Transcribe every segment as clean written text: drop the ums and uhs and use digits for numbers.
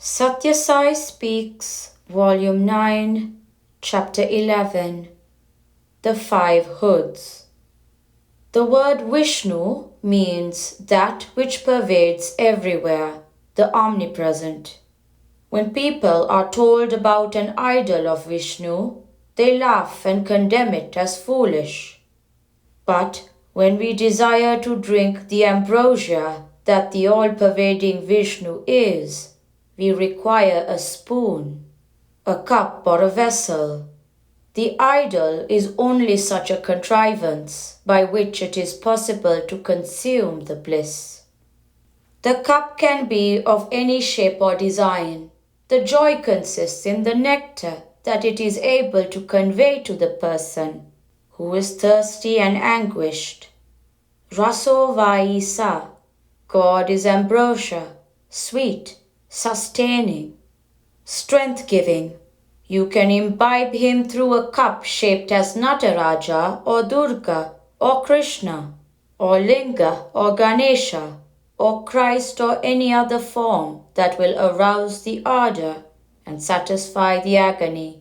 Sathya Sai Speaks, Volume 9, Chapter 11. The Five Hoods. The word Vishnu means that which pervades everywhere, the omnipresent. When people are told about an idol of Vishnu, they laugh and condemn it as foolish. But when we desire to drink the ambrosia that the all-pervading Vishnu is, we require a spoon, a cup or a vessel. The idol is only such a contrivance by which it is possible to consume the bliss. The cup can be of any shape or design. The joy consists in the nectar that it is able to convey to the person who is thirsty and anguished. Raso vai sa, God is ambrosia, sweet, sustaining, strength-giving. You can imbibe him through a cup shaped as Nataraja or Durga or Krishna or Linga or Ganesha or Christ or any other form that will arouse the ardor and satisfy the agony.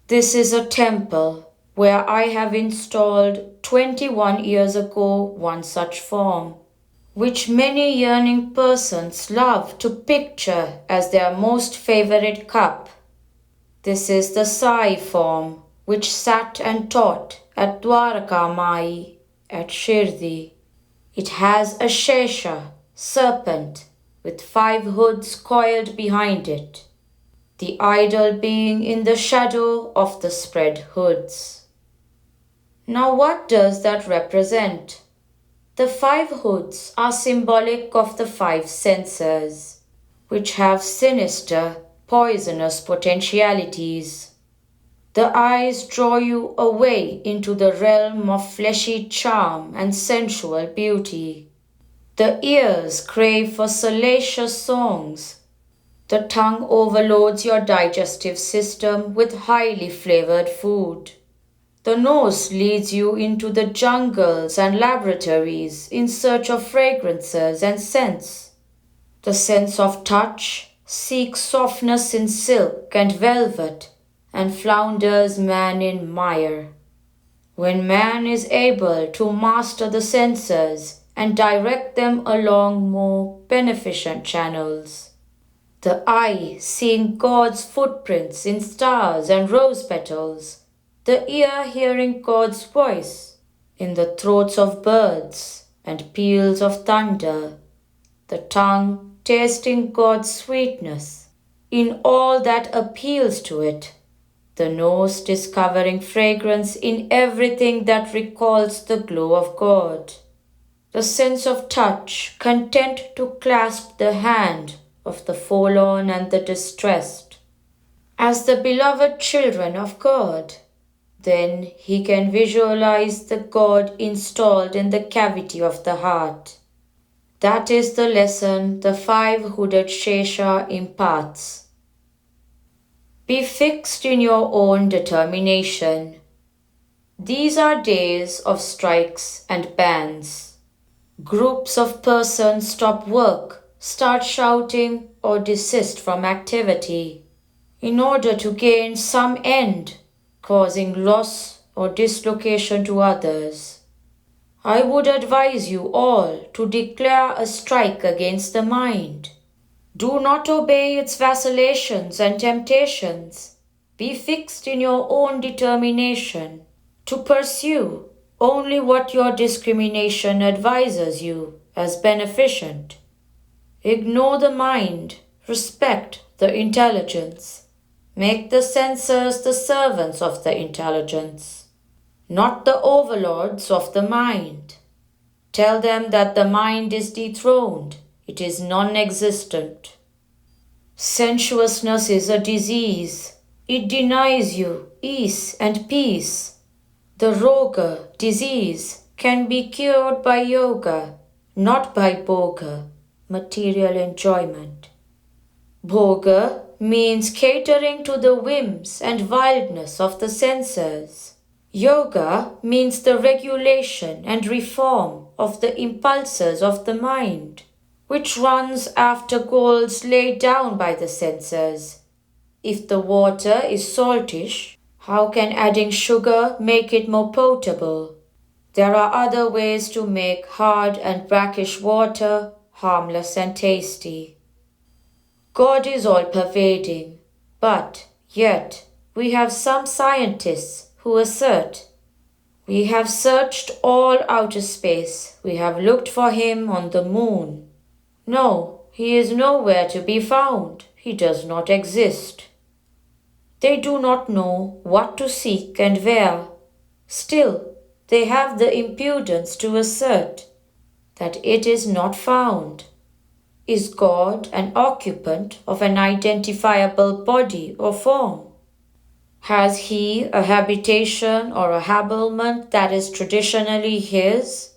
This is a temple where I have installed 21 years ago one such form, which many yearning persons love to picture as their most favorite cup. This is the Sai form, which sat and taught at Dwaraka Mai at Shirdi. It has a Shesha, serpent, with 5 hoods coiled behind it, the idol being in the shadow of the spread hoods. Now what does that represent? The 5 hoods are symbolic of the 5 senses, which have sinister, poisonous potentialities. The eyes draw you away into the realm of fleshy charm and sensual beauty. The ears crave for salacious songs. The tongue overloads your digestive system with highly flavored food. The nose leads you into the jungles and laboratories in search of fragrances and scents. The sense of touch seeks softness in silk and velvet and flounders man in mire. When man is able to master the senses and direct them along more beneficent channels, the eye seeing God's footprints in stars and rose petals, the ear hearing God's voice in the throats of birds and peals of thunder, the tongue tasting God's sweetness in all that appeals to it, the nose discovering fragrance in everything that recalls the glow of God, the sense of touch content to clasp the hand of the forlorn and the distressed. As the beloved children of God, then he can visualize the God installed in the cavity of the heart. That is the lesson the 5-hooded Shesha imparts. Be fixed in your own determination. These are days of strikes and bans. Groups of persons stop work, start shouting, or desist from activity in order to gain some end, causing loss or dislocation to others. I would advise you all to declare a strike against the mind. Do not obey its vacillations and temptations. Be fixed in your own determination to pursue only what your discrimination advises you as beneficent. Ignore the mind, respect the intelligence. Make the senses the servants of the intelligence, not the overlords of the mind. Tell them that the mind is dethroned, it is non-existent. Sensuousness is a disease. It denies you ease and peace. The roga, disease, can be cured by yoga, not by bhoga, material enjoyment. Bhoga means catering to the whims and wildness of the senses. Yoga means the regulation and reform of the impulses of the mind, which runs after goals laid down by the censors. If the water is saltish, how can adding sugar make it more potable? There are other ways to make hard and brackish water harmless and tasty. God is all-pervading, but yet we have some scientists who assert, "We have searched all outer space, we have looked for him on the moon. No, he is nowhere to be found, he does not exist." They do not know what to seek and where. Still, they have the impudence to assert that it is not found. Is God an occupant of an identifiable body or form? Has he a habitation or a habiliment that is traditionally his?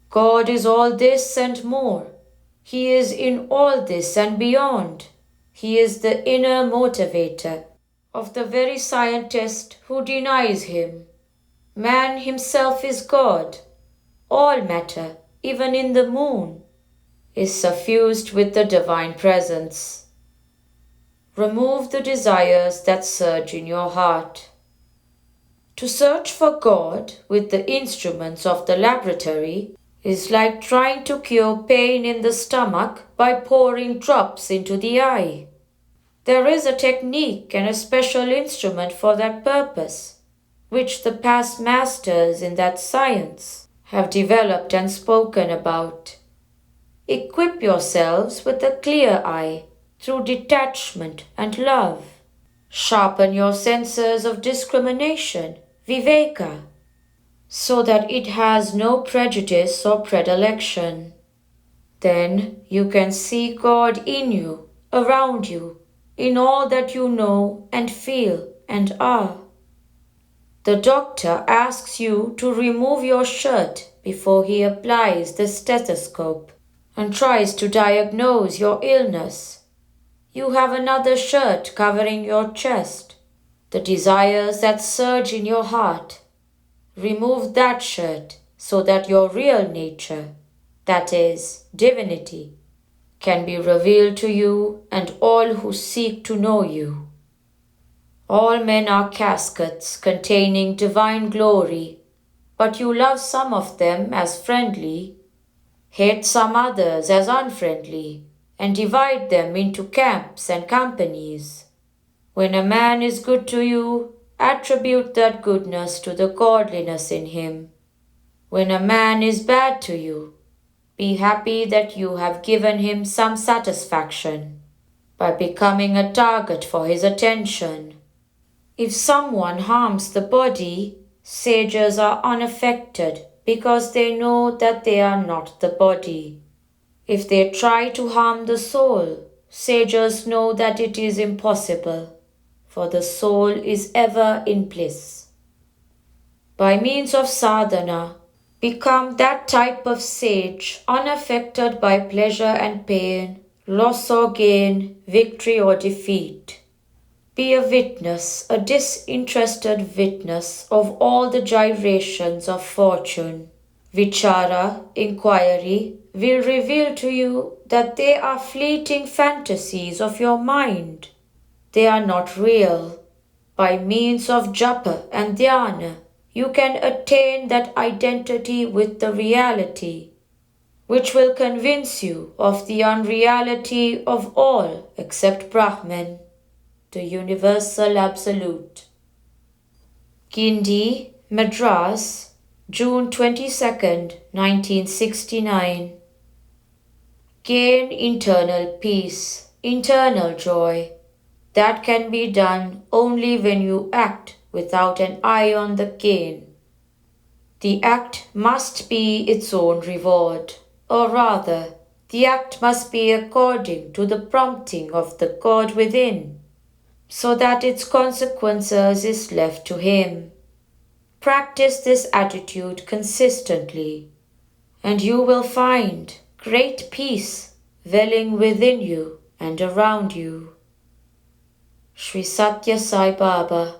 God is all this and more. He is in all this and beyond. He is the inner motivator of the very scientist who denies him. Man himself is God. All matter, even in the moon, is suffused with the divine presence. Remove the desires that surge in your heart. To search for God with the instruments of the laboratory is like trying to cure pain in the stomach by pouring drops into the eye. There is a technique and a special instrument for that purpose, which the past masters in that science have developed and spoken about. Equip yourselves with a clear eye through detachment and love. Sharpen your senses of discrimination, viveka, so that it has no prejudice or predilection. Then you can see God in you, around you, in all that you know and feel and are. The doctor asks you to remove your shirt before he applies the stethoscope and tries to diagnose your illness. You have another shirt covering your chest, the desires that surge in your heart. Remove that shirt so that your real nature, that is, divinity, can be revealed to you and all who seek to know you. All men are caskets containing divine glory, but you love some of them as friendly, hate some others as unfriendly, and divide them into camps and companies. When a man is good to you, attribute that goodness to the godliness in him. When a man is bad to you, be happy that you have given him some satisfaction by becoming a target for his attention. If someone harms the body, sages are unaffected because they know that they are not the body. If they try to harm the soul, sages know that it is impossible, for the soul is ever in bliss. By means of sadhana, become that type of sage unaffected by pleasure and pain, loss or gain, victory or defeat. Be a witness, a disinterested witness of all the gyrations of fortune. Vichara, inquiry, will reveal to you that they are fleeting fantasies of your mind. They are not real. By means of japa and dhyana, you can attain that identity with the reality, which will convince you of the unreality of all except Brahman, the universal absolute. Gindi, Madras, June 22nd, 1969. Gain internal peace, internal joy. That can be done only when you act without an eye on the gain. The act must be its own reward, or rather, the act must be according to the prompting of the God within, so that its consequences is left to him. Practice this attitude consistently, and you will find great peace welling within you and around you. Sri Sathya Sai Baba.